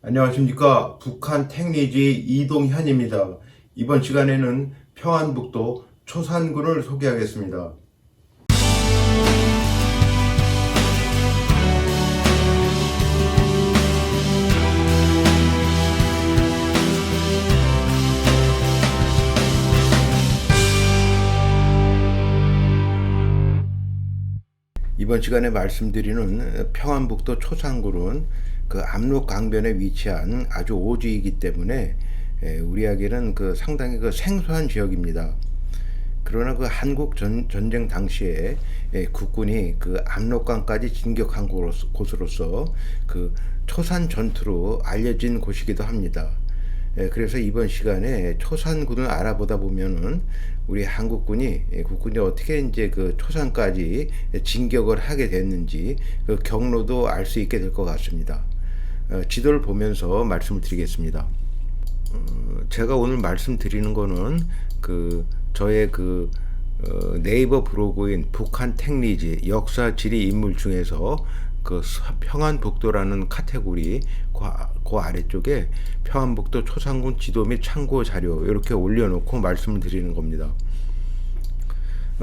안녕하십니까. 북한 택리지 이동현입니다. 이번 시간에는 평안북도 초산군을 소개하겠습니다. 이번 시간에 말씀드리는 평안북도 초산군은 그 압록 강변에 위치한 아주 오지이기 때문에 우리에게는 상당히 생소한 지역입니다. 그러나 그 한국 전쟁 당시에 국군이 그 압록강까지 진격한 곳으로서 그 초산 전투로 알려진 곳이기도 합니다. 그래서 이번 시간에 초산군을 알아보다 보면은 우리 국군이 어떻게 이제 그 초산까지 진격을 하게 됐는지 그 경로도 알 수 있게 될 것 같습니다. 지도를 보면서 말씀을 드리겠습니다. 제가 오늘 말씀드리는 거는 저의 네이버 블로그인 북한 택리지 역사 지리 인물 중에서 평안북도라는 카테고리 그 아래쪽에 평안북도 초산군 지도 및 참고 자료 이렇게 올려놓고 말씀을 드리는 겁니다.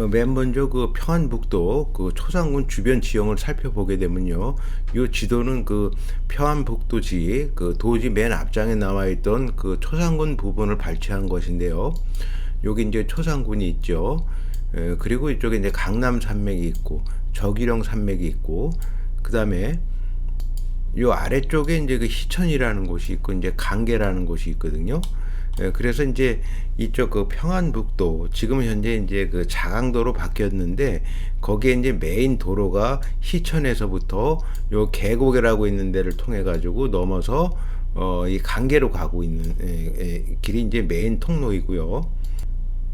맨 먼저 평안북도 초산군 주변 지형을 살펴보게 되면요, 이 지도는 평안북도지 도지 맨 앞장에 나와 있던 초산군 부분을 발췌한 것인데요. 여기 이제 초산군이 있죠. 그리고 이쪽에 이제 강남 산맥이 있고 저기령 산맥이 있고, 그 다음에 요 아래쪽에 이제 희천이라는 곳이 있고 이제 강계라는 곳이 있거든요. 그래서 이제 이쪽 평안북도 지금은 현재 이제 자강도로 바뀌었는데, 거기에 이제 메인 도로가 희천에서부터 요 계곡이라고 있는 데를 통해 가지고 넘어서 이 강계로 가고 있는 길이 이제 메인 통로이고요.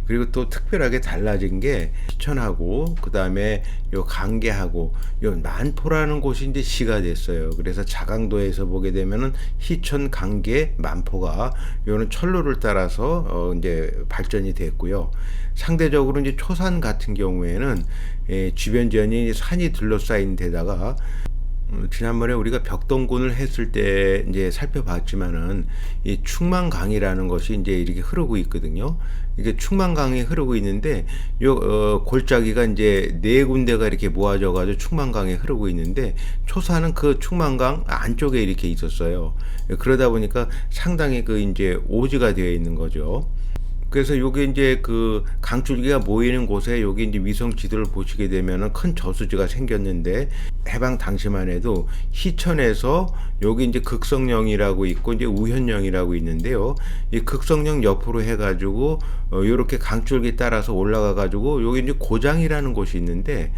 그리고 또 특별하게 달라진 게 희천하고 그 다음에 요 강계하고 요 만포라는 곳이 이제 시가 됐어요. 그래서 자강도에서 보게 되면은 희천, 강계, 만포가 요는 철로를 따라서 이제 발전이 됐고요. 상대적으로 이제 초산 같은 경우에는 주변 지역이 산이 둘러싸인 데다가 지난번에 우리가 벽동군을 했을 때 이제 살펴봤지만은 이 충만강이라는 것이 이제 이렇게 흐르고 있거든요. 이게 충만강이 흐르고 있는데 요 골짜기가 이제 네 군데가 이렇게 모아져 가지고 충만강에 흐르고 있는데, 초산은 그 충만강 안쪽에 이렇게 있었어요. 그러다 보니까 상당히 이제 오지가 되어 있는 거죠. 그래서 요게 이제 강줄기가 모이는 곳에 여기 이제 위성 지도를 보시게 되면은 큰 저수지가 생겼는데, 해방 당시만 해도 희천에서 여기 이제 극성령이라고 있고 이제 우현령이라고 있는데요. 이 극성령 옆으로 해가지고 요렇게 강줄기 따라서 올라가 가지고 여기 이제 고장이라는 곳이 있는데,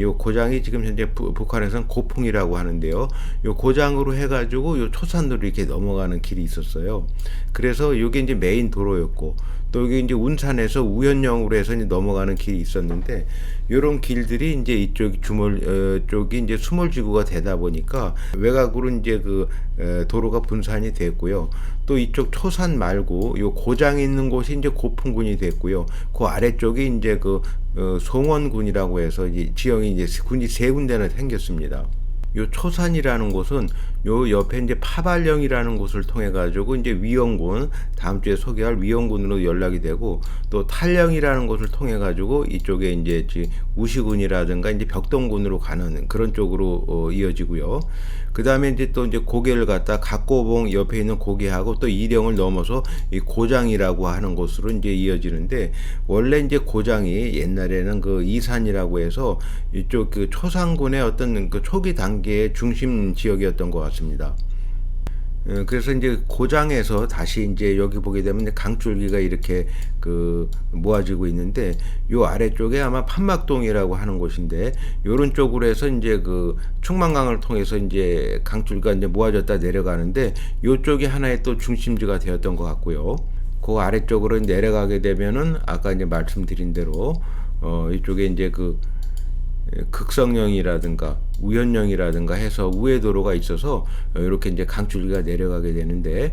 요 고장이 지금 현재 북한에서는 고풍이라고 하는데요. 요 고장으로 해가지고 요 초산도로 이렇게 넘어가는 길이 있었어요. 그래서 요게 이제 메인 도로였고, 또 여기 이제 운산에서 우현령으로 해서 이제 넘어가는 길이 있었는데, 요런 길들이 이제 이쪽 쪽이 이제 수몰지구가 되다 보니까 외곽으로 이제 도로가 분산이 됐고요. 또 이쪽 초산 말고 요 고장이 있는 곳이 이제 고풍군이 됐고요. 그 아래쪽이 이제 송원군이라고 해서 이제 지형이 이제 군이 세 군데나 생겼습니다. 요 초산이라는 곳은 요 옆에 이제 파발령이라는 곳을 통해 가지고 이제 위영군, 다음 주에 소개할 위영군으로 연락이 되고, 또 탈령이라는 곳을 통해 가지고 이쪽에 이제 우시군이라든가 이제 벽동군으로 가는 그런 쪽으로 이어지고요. 그 다음에 이제 또 이제 고개를 갖다 각고봉 옆에 있는 고개하고 또 이령을 넘어서 이 고장이라고 하는 곳으로 이제 이어지는데, 원래 이제 고장이 옛날에는 이산이라고 해서 이쪽 초산군의 어떤 초기 단계의 중심 지역이었던 것 같습니다. 그래서 이제 고장에서 다시 이제 여기 보게 되면 강줄기가 이렇게 모아지고 있는데, 요 아래쪽에 아마 판막동이라고 하는 곳인데, 요런 쪽으로 해서 이제 충만강을 통해서 이제 강줄기가 이제 모아졌다 내려가는데, 요쪽이 하나의 또 중심지가 되었던 것 같고요. 그 아래쪽으로 내려가게 되면은 아까 이제 말씀드린 대로 이쪽에 이제 극성령이라든가 우현령이라든가 해서 우회도로가 있어서 이렇게 이제 강줄기가 내려가게 되는데,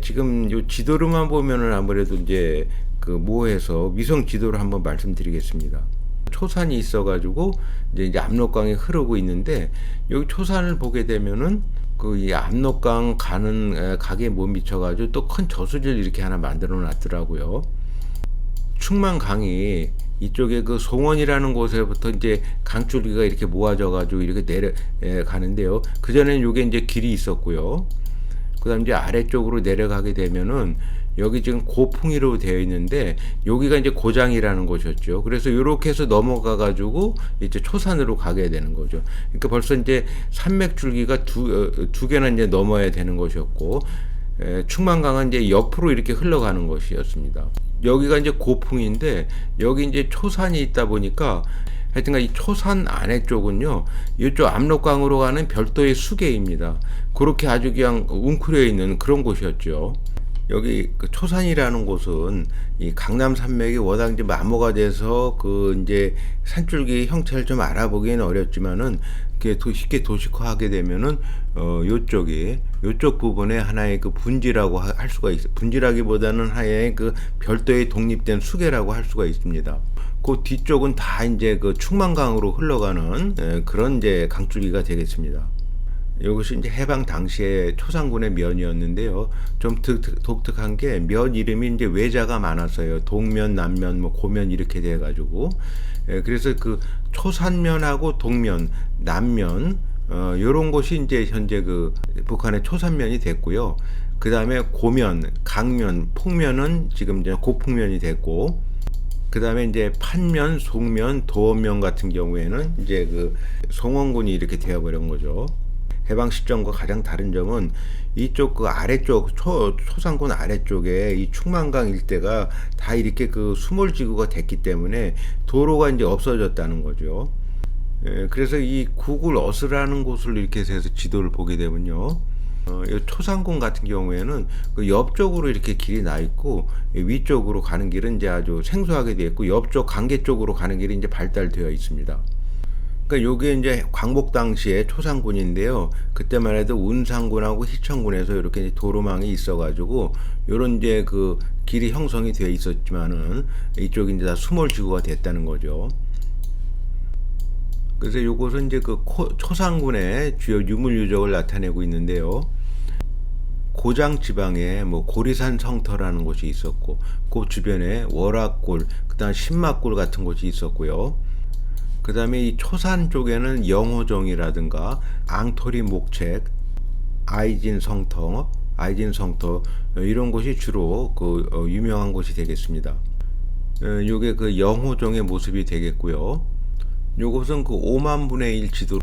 지금 요 지도로만 보면은 아무래도 이제 모호해서 위성 지도를 한번 말씀드리겠습니다. 초산이 있어가지고 이제 압록강이 흐르고 있는데, 여기 초산을 보게 되면은 그 이 압록강 가는 각에 못 미쳐가지고 또 큰 저수지를 이렇게 하나 만들어 놨더라고요. 충만강이 이쪽에 그 송원이라는 곳에부터 이제 강줄기가 이렇게 모아져 가지고 이렇게 내려가는데요. 그 전에는 요게 이제 길이 있었고요. 그다음 이제 아래쪽으로 내려가게 되면은 여기 지금 고풍이로 되어 있는데, 여기가 이제 고장이라는 곳이었죠. 그래서 이렇게 해서 넘어가 가지고 이제 초산으로 가게 되는 거죠. 그러니까 벌써 이제 산맥 줄기가 두 개나 이제 넘어야 되는 것이었고, 충만강은 이제 옆으로 이렇게 흘러가는 것이었습니다. 여기가 이제 고풍인데, 여기 이제 초산이 있다 보니까 하여튼간 이 초산 안에 쪽은요, 이쪽 압록강으로 가는 별도의 수계입니다. 그렇게 아주 그냥 웅크려 있는 그런 곳이었죠. 여기 그 초산이라는 곳은 이 강남 산맥이 워낙 이제 마모가 돼서 그 이제 산줄기 형체를 좀 알아보기는 어렵지만은, 쉽게 도식화하게 되면은 요쪽 부분에 하나의 그 분지라고 할 수가 있어. 분지라기보다는 하나의 그 별도의 독립된 수계라고 할 수가 있습니다. 그 뒤쪽은 다 이제 그 충만강으로 흘러가는 그런 이제 강줄기가 되겠습니다. 이것이 이제 해방 당시에 초산군의 면이었는데요. 좀 독특한 게 면 이름이 이제 외자가 많았어요. 동면, 남면, 뭐 고면 이렇게 돼가지고, 그래서 그 초산면하고 동면, 남면 요런 곳이 이제 현재 그 북한의 초산면이 됐고요. 그 다음에 고면, 강면, 폭면은 지금 이제 고풍면이 됐고, 그 다음에 이제 판면, 송면, 도원면 같은 경우에는 이제 그 송원군이 이렇게 되어버린 거죠. 해방 시점과 가장 다른 점은 이쪽 그 아래쪽 초산군 아래쪽에 이 충만강 일대가 다 이렇게 그 수몰지구가 됐기 때문에 도로가 이제 없어졌다는 거죠. 그래서 이 구글 어스라는 곳을 이렇게 해서 지도를 보게 되면요, 이 초산군 같은 경우에는 그 옆쪽으로 이렇게 길이 나 있고, 위쪽으로 가는 길은 이제 아주 생소하게 되어 있고, 옆쪽 강계 쪽으로 가는 길이 이제 발달되어 있습니다. 그러니까 요게 이제 광복 당시에 초산군인데요. 그때만 해도 운산군하고 희천군에서 이렇게 도로망이 있어가지고 요런 이제 그 길이 형성이 되어 있었지만은, 이쪽이 이제 다 수몰지구가 됐다는 거죠. 그래서 요것은 이제 그 초산군의 주요 유물 유적을 나타내고 있는데요. 고장 지방에 뭐 고리산 성터라는 곳이 있었고, 그 주변에 월악골, 그다음 신막골 같은 곳이 있었고요. 그 다음에 이 초산 쪽에는 영호정이라든가 앙토리 목책, 아이진 성터 이런 곳이 주로 그 유명한 곳이 되겠습니다. 요게 그 영호정의 모습이 되겠고요. 요것은 그 5만 분의 1 지도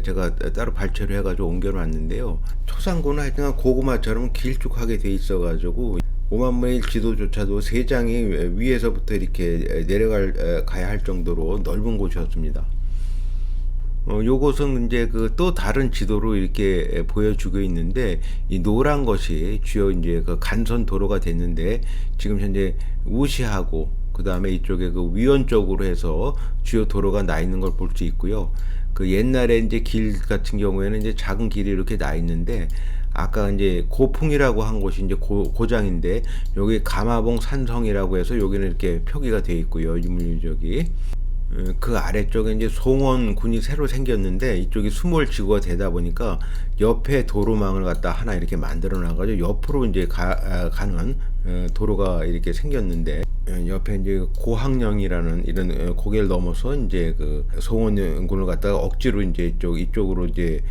제가 따로 발췌를 해가지고 옮겨놨는데요. 초산군은 하여튼 고구마처럼 길쭉하게 돼 있어가지고 5만 분의 1 지도조차도 3장이 위에서부터 이렇게 가야 할 정도로 넓은 곳이었습니다. 요것은 이제 그 또 다른 지도로 이렇게 보여주고 있는데, 이 노란 것이 주요 이제 그 간선 도로가 됐는데, 지금 현재 우시하고 그 다음에 이쪽에 그 위원 쪽으로 해서 주요 도로가 나 있는 걸 볼 수 있고요. 그 옛날에 이제 길 같은 경우에는 이제 작은 길이 이렇게 나 있는데, 아까 이제 고풍이라고 한 곳이 이제 고장인데, 여기 가마봉 산성이라고 해서 여기는 이렇게 표기가 되어 있고요. 유물유적이. 그 아래쪽에 이제 송원군이 새로 생겼는데, 이쪽이 수몰지구가 되다 보니까 옆에 도로망을 갖다 하나 이렇게 만들어 놔가지고 옆으로 이제 가는 도로가 이렇게 생겼는데, 옆에 이제 고학령이라는 이런 고개를 넘어서 이제 그 송원군을 갖다가 억지로 이제 이쪽으로 이제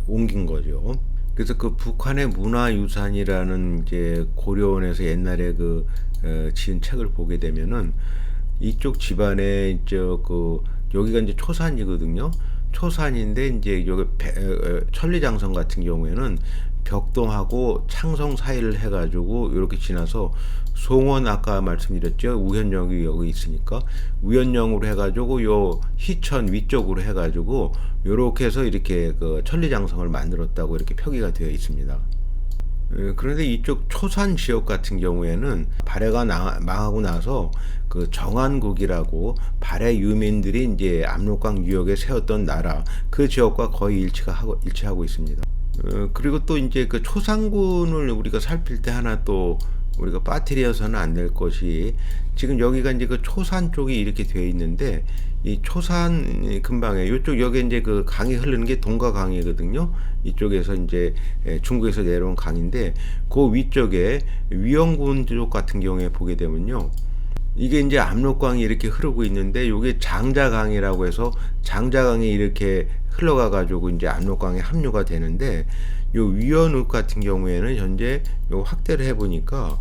옮긴 거죠. 그래서 그 북한의 문화유산이라는 이제 고려원에서 옛날에 그 지은 책을 보게 되면은, 이쪽 집안에 여기가 이제 초산이거든요. 초산인데 이제 여기 천리장성 같은 경우에는 벽동하고 창성 사이를 해가지고 이렇게 지나서 송원, 아까 말씀드렸죠, 우현령이 여기 있으니까 우현령으로 해가지고 요 희천 위쪽으로 해가지고 요렇게 해서 이렇게 그 천리장성을 만들었다고 이렇게 표기가 되어 있습니다. 그런데 이쪽 초산 지역 같은 경우에는 발해가 망하고 나서 그 정한국이라고 발해 유민들이 이제 압록강 유역에 세웠던 나라, 그 지역과 거의 일치하고 있습니다. 그리고 또 이제 그 초산군을 우리가 살필 때 하나 또 우리가 빠뜨려서는 안 될 것이, 지금 여기가 이제 그 초산 쪽이 이렇게 되어 있는데, 이 초산 근방에 이쪽 여기 이제 그 강이 흐르는 게 동가 강이거든요. 이쪽에서 이제 중국에서 내려온 강인데, 그 위쪽에 위영군 쪽 같은 경우에 보게 되면요, 이게 이제 압록강이 이렇게 흐르고 있는데, 요게 장자강이라고 해서 장자강이 이렇게 흘러가 가지고 이제 압록강에 합류가 되는데, 요 위원읍 같은 경우에는 현재 요 확대를 해 보니까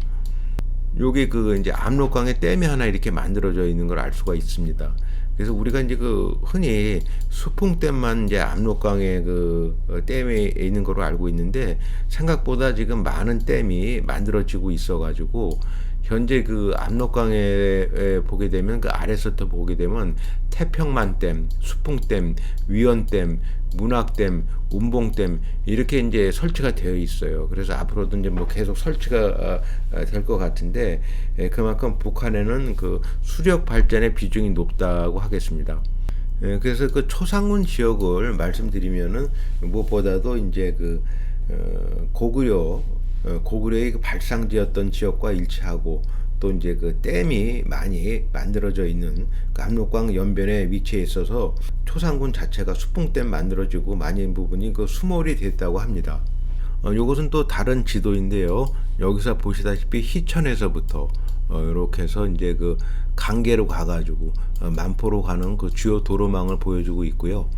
요게 그 이제 압록강에 댐이 하나 이렇게 만들어져 있는 걸 알 수가 있습니다. 그래서 우리가 이제 그 흔히 수풍댐만 이제 압록강에 그 댐에 있는 걸로 알고 있는데, 생각보다 지금 많은 댐이 만들어지고 있어 가지고 현재 그 압록강에 보게 되면, 그 아래서부터 보게 되면 태평만댐, 수풍댐, 위원댐, 문학댐, 운봉댐 이렇게 이제 설치가 되어 있어요. 그래서 앞으로도 이제 뭐 계속 설치가 될 것 같은데, 그만큼 북한에는 그 수력 발전의 비중이 높다고 하겠습니다. 그래서 그 초상군 지역을 말씀드리면은 무엇보다도 이제 그 고구려의 그 발상지였던 지역과 일치하고, 또 이제 그 댐이 많이 만들어져 있는 그 압록강 연변에 위치해 있어서 초상군 자체가 수풍댐 만들어지고 많은 부분이 그 수몰이 됐다고 합니다. 요것은 또 다른 지도인데요. 여기서 보시다시피 희천에서부터 이렇게 해서 이제 그 강계로 가가지고 만포로 가는 그 주요 도로망을 보여주고 있고요.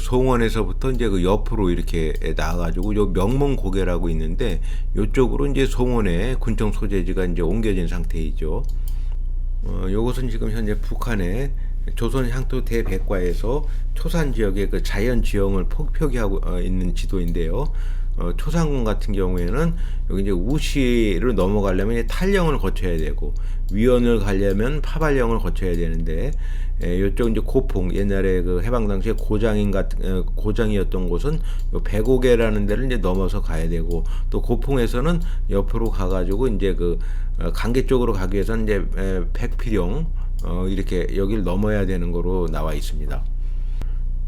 송원에서부터 이제 그 옆으로 이렇게 나와가지고 요 명문고개라고 있는데, 요쪽으로 이제 송원의 군청 소재지가 이제 옮겨진 상태이죠. 요것은 지금 현재 북한의 조선 향토 대백과에서 초산 지역의 그 자연 지형을 표기하고 있는 지도인데요. 초산군 같은 경우에는 여기 이제 우시를 넘어가려면 이제 탈령을 거쳐야 되고, 위원을 가려면 파발령을 거쳐야 되는데, 이쪽 이제 고풍, 옛날에 그 해방 당시에 고장이었던 곳은 요 백오개라는 데를 이제 넘어서 가야 되고, 또 고풍에서는 옆으로 가가지고 이제 그 강계 쪽으로 가기 위해서는 이제 백필용 이렇게 여기를 넘어야 되는 거로 나와 있습니다.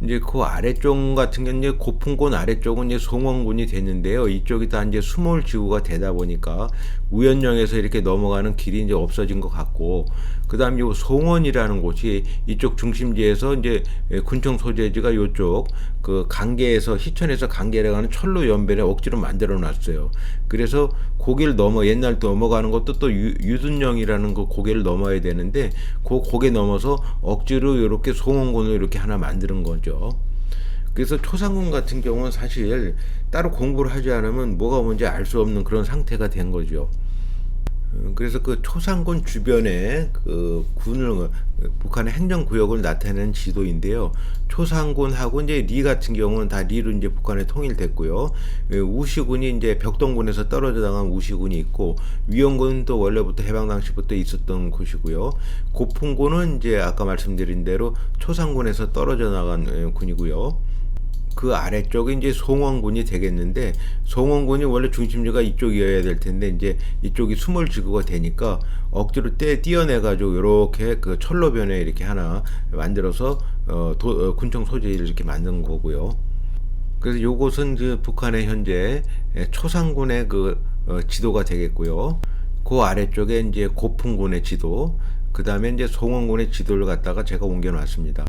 이제 그 아래쪽 같은 경우는 이제 고풍군 아래쪽은 이제 송원군이 됐는데요. 이쪽이 다 이제 수몰 지구가 되다 보니까 우연령에서 이렇게 넘어가는 길이 이제 없어진 것 같고, 그다음 요 송원이라는 곳이 이쪽 중심지에서 이제 군청 소재지가 요쪽 그 강계에서 희천에서 강계를 가는 철로 연변에 억지로 만들어 놨어요. 그래서 고개를 옛날 넘어가는 것도 또 유둔령이라는 그 고개를 넘어야 되는데, 그 고개 넘어서 억지로 이렇게 송원군을 이렇게 하나 만드는 거죠. 그래서 초상군 같은 경우는 사실 따로 공부를 하지 않으면 뭐가 뭔지 알 수 없는 그런 상태가 된 거죠. 그래서 그 초상군 주변에 그 군을, 북한의 행정구역을 나타내는 지도인데요. 초상군하고 이제 리 같은 경우는 다 리로 이제 북한에 통일됐고요. 우시군이 이제 벽동군에서 떨어져 나간 우시군이 있고, 위영군은 또 원래부터 해방 당시부터 있었던 곳이고요. 고풍군은 이제 아까 말씀드린 대로 초상군에서 떨어져 나간 군이고요. 그 아래쪽이 이제 송원군이 되겠는데, 송원군이 원래 중심지가 이쪽이어야 될 텐데 이제 이쪽이 수몰지구가 되니까 억지로 띄어내가지고 이렇게 그 철로변에 이렇게 하나 만들어서 군청 소재를 이렇게 만든 거고요. 그래서 요것은 그 북한의 현재 초상군의 그 지도가 되겠고요. 그 아래쪽에 이제 고풍군의 지도, 그 다음에 이제 송원군의 지도를 갖다가 제가 옮겨놨습니다.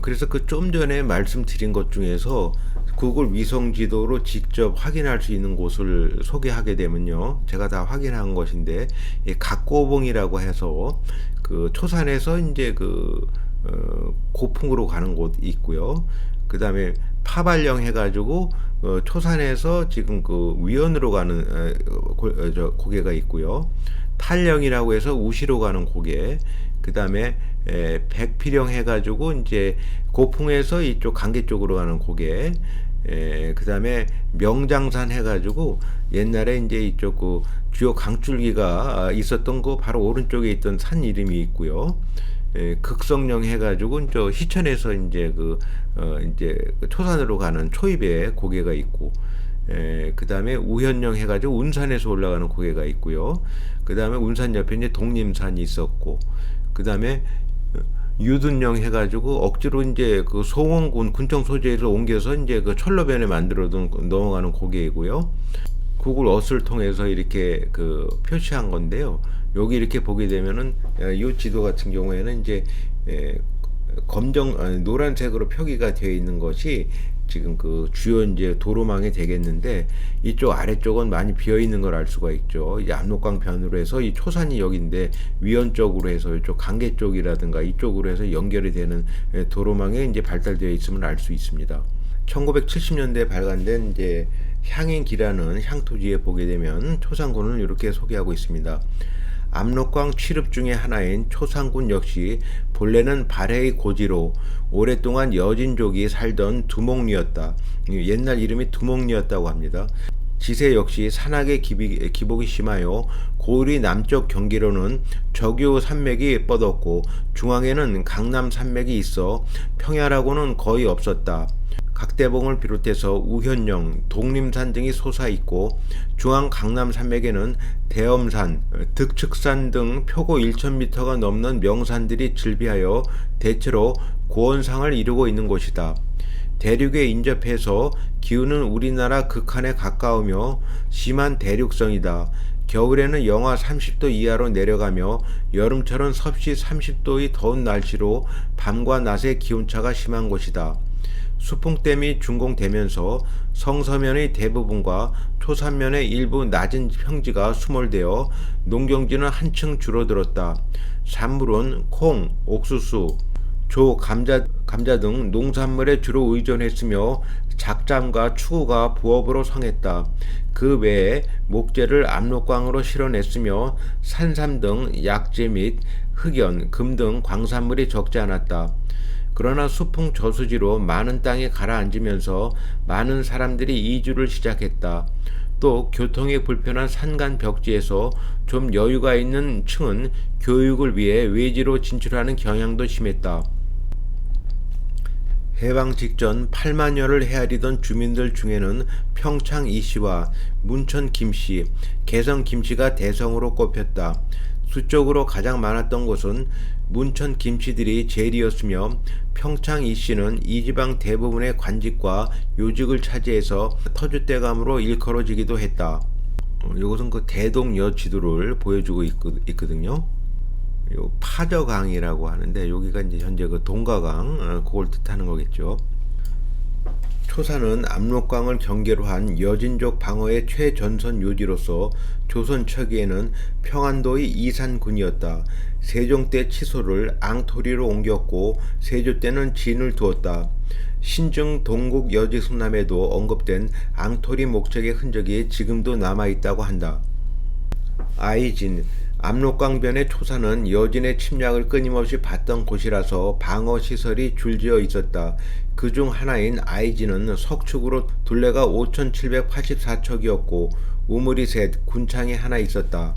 그래서 그 좀 전에 말씀드린 것 중에서 구글 위성 지도로 직접 확인할 수 있는 곳을 소개하게 되면요, 제가 다 확인한 것인데, 각고봉이라고 해서 그 초산에서 이제 그 고풍으로 가는 곳이 있고요. 그 다음에 파발령 해가지고 초산에서 지금 그 위원으로 가는 고개가 있고요. 탈령이라고 해서 우시로 가는 고개, 그 다음에 백필령 해가지고 이제 고풍에서 이쪽 강계 쪽으로 가는 고개, 그 다음에 명장산 해가지고 옛날에 이제 이쪽 그 주요 강줄기가 있었던 거 바로 오른쪽에 있던 산 이름이 있고요. 극성령 해가지고 저 희천에서 이제 이제 초산으로 가는 초입에 고개가 있고, 그 다음에 우현령 해가지고 운산에서 올라가는 고개가 있고요. 그 다음에 운산 옆에 이제 독림산이 있었고, 그 다음에 유둔령 해가지고 억지로 이제 그 송원군 군청 소재를 옮겨서 이제 그 철로변에 만들어둔 넘어가는 고개이고요. 구글 어스를 통해서 이렇게 그 표시한 건데요. 여기 이렇게 보게 되면은 이 지도 같은 경우에는 이제 노란색으로 표기가 되어 있는 것이 지금 그 주요 이제 도로망이 되겠는데, 이쪽 아래쪽은 많이 비어 있는 걸 알 수가 있죠. 이제 압록강 변으로 해서 이 초산이 여기인데 위원 쪽으로 해서 이쪽 강계 쪽이라든가 이쪽으로 해서 연결이 되는 도로망에 이제 발달되어 있음을 알 수 있습니다. 1970년대에 발간된 이제 향인기라는 향토지에 보게 되면 초산군을 이렇게 소개하고 있습니다. 압록강 취릅 중의 하나인 초산군 역시 본래는 발해의 고지로 오랫동안 여진족이 살던 두목리였다. 옛날 이름이 두목리였다고 합니다. 지세 역시 산악의 기복이 심하여 고을이 남쪽 경계로는 적유 산맥이 뻗었고 중앙에는 강남 산맥이 있어 평야라고는 거의 없었다. 각대봉을 비롯해서 우현령, 독림산 등이 솟아있고 중앙 강남 산맥에는 대엄산, 득측산 등 표고 1000m가 넘는 명산들이 즐비하여 대체로 고원상을 이루고 있는 곳이다. 대륙에 인접해서 기후는 우리나라 극한에 가까우며 심한 대륙성이다. 겨울에는 영하 30도 이하로 내려가며 여름철은 섭씨 30도의 더운 날씨로 밤과 낮의 기온차가 심한 곳이다. 수풍댐이 준공되면서 성서면의 대부분과 초산면의 일부 낮은 평지가 수몰되어 농경지는 한층 줄어들었다. 산물은 콩, 옥수수, 조, 감자 등 농산물에 주로 의존했으며 작잠과 추구가 부업으로 성했다. 그 외에 목재를 압록강으로 실어냈으며 산삼 등 약재 및 흑연, 금 등 광산물이 적지 않았다. 그러나 수풍 저수지로 많은 땅이 가라앉으면서 많은 사람들이 이주를 시작했다. 또 교통이 불편한 산간 벽지에서 좀 여유가 있는 층은 교육을 위해 외지로 진출하는 경향도 심했다. 해방 직전 8만여를 헤아리던 주민들 중에는 평창 이씨와 문천 김씨, 개성 김씨가 대성으로 꼽혔다. 수적으로 가장 많았던 곳은 문천 김씨들이 제일이었으며 평창 이씨는 이 지방 대부분의 관직과 요직을 차지해서 터줏대감으로 일컬어지기도 했다. 이것은 그 대동여 지도를 보여주고 있거든요. 요 파저강이라고 하는데 여기가 이제 현재 그 동가강 그걸 뜻하는 거겠죠. 초산은 압록강을 경계로 한 여진족 방어의 최전선 요지로서 조선 초기에는 평안도의 이산군이었다. 세종 때 치소를 앙토리로 옮겼고 세조 때는 진을 두었다. 신증 동국 여지승남에도 언급된 앙토리 목적의 흔적이 지금도 남아있다고 한다. 아이진 압록강변의 초산은 여진의 침략을 끊임없이 받던 곳이라서 방어시설이 줄지어 있었다. 그중 하나인 아이진은 석축으로 둘레가 5784척이었고 우물이 셋, 군창이 하나 있었다.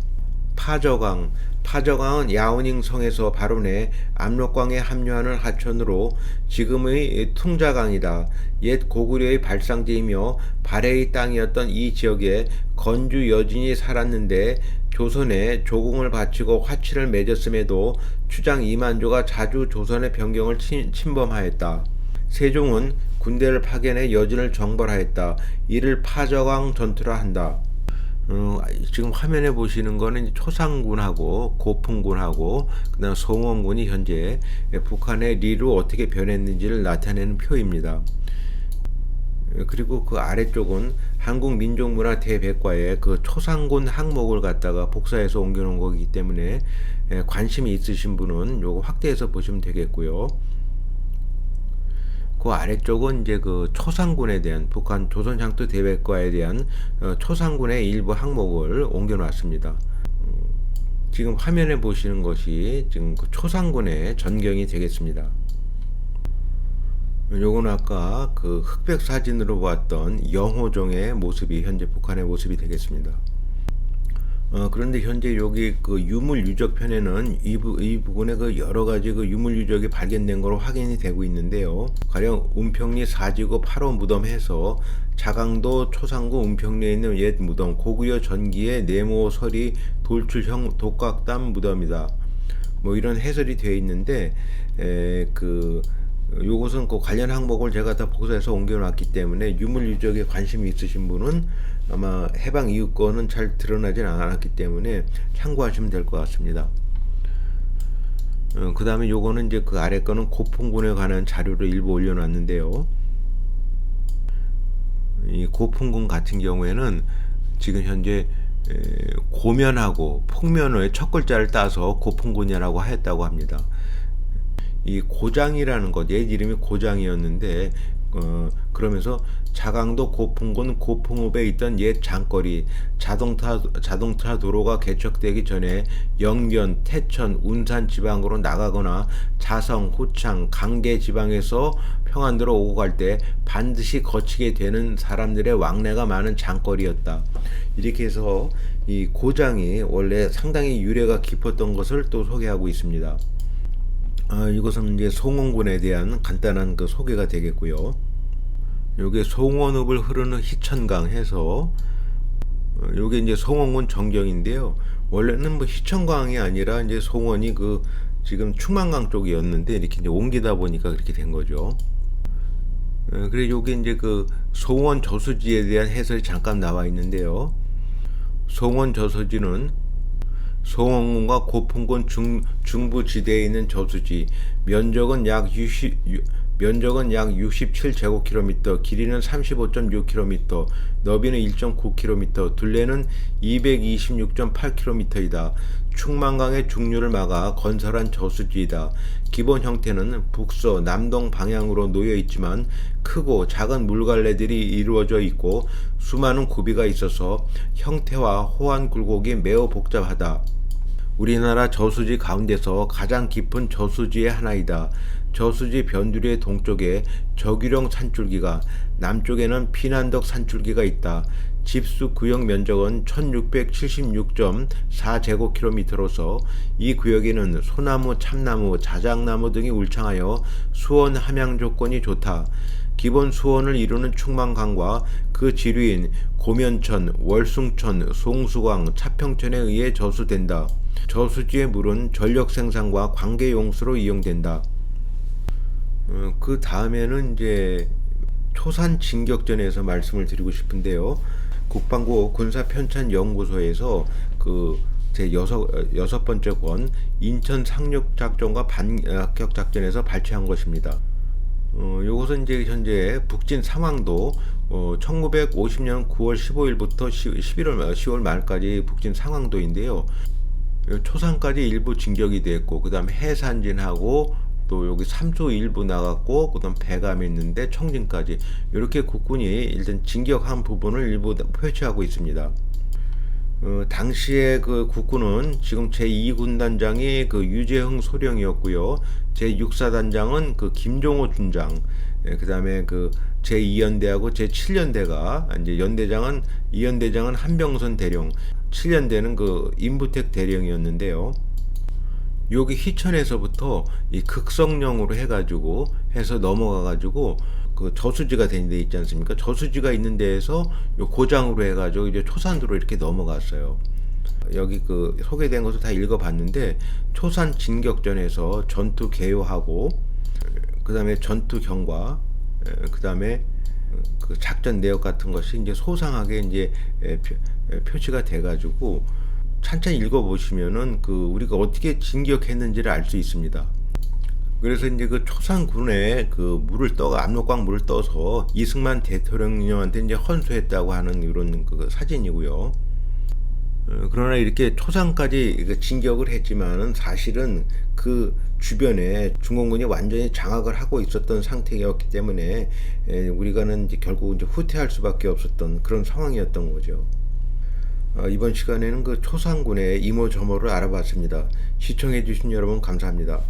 파저강은 야오닝성에서 발원해 압록강에 합류하는 하천으로 지금의 퉁자강이다. 옛 고구려의 발상지이며 발해의 땅이었던 이 지역에 건주 여진이 살았는데 조선에 조공을 바치고 화치를 맺었음에도 추장 이만조가 자주 조선의 변경을 침범하였다. 세종은 군대를 파견해 여진을 정벌하였다. 이를 파저강 전투라 한다. 지금 화면에 보시는 거는 초산군하고 고풍군하고 그다음 송원군이 현재 북한의 리로 어떻게 변했는지를 나타내는 표입니다. 그리고 그 아래쪽은 한국민족문화대백과에 그 초산군 항목을 갖다가 복사해서 옮겨놓은 거기 때문에 관심이 있으신 분은 요거 확대해서 보시면 되겠고요. 그 아래쪽은 이제 그 초산군에 대한 북한 조선창도 대백과에 대한 초산군의 일부 항목을 옮겨놨습니다. 지금 화면에 보시는 것이 지금 그 초산군의 전경이 되겠습니다. 요건 아까 그 흑백 사진으로 보았던 영호종의 모습이 현재 북한의 모습이 되겠습니다. 그런데 현재 여기 그 유물 유적 편에는 이 부분에 그 여러 가지 그 유물 유적이 발견된 것으로 확인이 되고 있는데요. 가령 은평리 4지구 8호 무덤 해서 자강도 초산구 은평리에 있는 옛 무덤, 고구려 전기의 네모 서리 돌출형 독각담 무덤이다. 뭐 이런 해설이 되어 있는데 그 요것은 그 관련 항목을 제가 다 복사해서 옮겨놨기 때문에 유물 유적에 관심이 있으신 분은 아마 해방 이후 거는 잘 드러나진 않았기 때문에 참고하시면 될 것 같습니다. 그 다음에 요거는 이제 그 아래 거는 고풍군에 관한 자료를 일부 올려놨는데요. 이 고풍군 같은 경우에는 지금 현재 고면하고 풍면의 첫 글자를 따서 고풍군이라고 하였다고 합니다. 이 고장이라는 것, 옛 이름이 고장이었는데 그러면서 자강도 고풍군 고풍읍에 있던 옛 장거리 자동차 도로가 개척되기 전에 영변, 태천, 운산 지방으로 나가거나 자성, 호창, 강계 지방에서 평안도로 오고 갈 때 반드시 거치게 되는 사람들의 왕래가 많은 장거리였다. 이렇게 해서 이 고장이 원래 상당히 유래가 깊었던 것을 또 소개하고 있습니다. 이것은 이제 송원군에 대한 간단한 그 소개가 되겠고요. 요게 송원읍을 흐르는 희천강 해서 요게 이제 송원군 정경인데요. 원래는 뭐 희천강이 아니라 이제 송원이 그 지금 충만강 쪽이었는데 이렇게 이제 옮기다 보니까 그렇게 된 거죠. 그래 요게 이제 그 송원 저수지에 대한 해설이 잠깐 나와 있는데요. 송원 저수지는 송원군과 고풍군 중부 지대에 있는 저수지, 면적은 약 67제곱킬로미터, 길이는 35.6km, 너비는 1.9km, 둘레는 226.8km이다. 충만강의 중류를 막아 건설한 저수지이다. 기본 형태는 북서, 남동 방향으로 놓여 있지만 크고 작은 물갈래들이 이루어져 있고 수많은 구비가 있어서 형태와 호환 굴곡이 매우 복잡하다. 우리나라 저수지 가운데서 가장 깊은 저수지의 하나이다. 저수지 변두리의 동쪽에 저규령 산줄기가, 남쪽에는 피난덕 산줄기가 있다. 집수 구역 면적은 1676.4제곱킬로미터로서 이 구역에는 소나무, 참나무, 자작나무 등이 울창하여 수원 함양 조건이 좋다. 기본 수원을 이루는 충만강과 그 지류인 고면천, 월숭천, 송수강, 차평천에 의해 저수된다. 저수지의 물은 전력 생산과 관계 용수로 이용된다. 그 다음에는 이제 초산 진격전에서 말씀을 드리고 싶은데요. 국방부 군사편찬연구소에서 그 제 여섯 번째 권 인천 상륙작전과 반격작전에서 발췌한 것입니다. 요것은 이제 현재 북진 상황도 1950년 9월 15일부터 10월 말까지 북진 상황도인데요. 초산까지 일부 진격이 됐고, 그 다음에 해산진하고 또 여기 삼소 일부 나갔고, 그 다음 배감이 있는데 청진까지 이렇게 국군이 일단 진격한 부분을 일부 표시하고 있습니다. 당시에 그 국군은 지금 제2군단장이 그 유재흥 소령이었고요. 제6사단장은 그 김종호 준장, 그 다음에 그 제2연대하고 제7연대가 이제 연대장은 2연대장은 한병선 대령, 7연대는 그 임부택 대령이었는데요. 여기 희천에서부터 이 극성령으로 해서 넘어가가지고 그 저수지가 된 데 있지 않습니까? 저수지가 있는 데에서 요 고장으로 해가지고 이제 초산도로 이렇게 넘어갔어요. 여기 그 소개된 것을 다 읽어봤는데 초산 진격전에서 전투 개요하고 그 다음에 전투 경과, 그 다음에 그 작전 내역 같은 것이 이제 소상하게 이제 표시가 돼가지고 찬찬히 읽어보시면은 그 우리가 어떻게 진격했는지를 알 수 있습니다. 그래서 이제 그 초산군에 그 압록강 물을 떠서 이승만 대통령한테 이제 헌수했다고 하는 이런 그 사진이고요. 그러나 이렇게 초산까지 진격을 했지만은 사실은 그 주변에 중공군이 완전히 장악을 하고 있었던 상태였기 때문에 우리가는 이제 결국 이제 후퇴할 수밖에 없었던 그런 상황이었던 거죠. 이번 시간에는 그 초산군의 이모저모를 알아봤습니다. 시청해주신 여러분 감사합니다.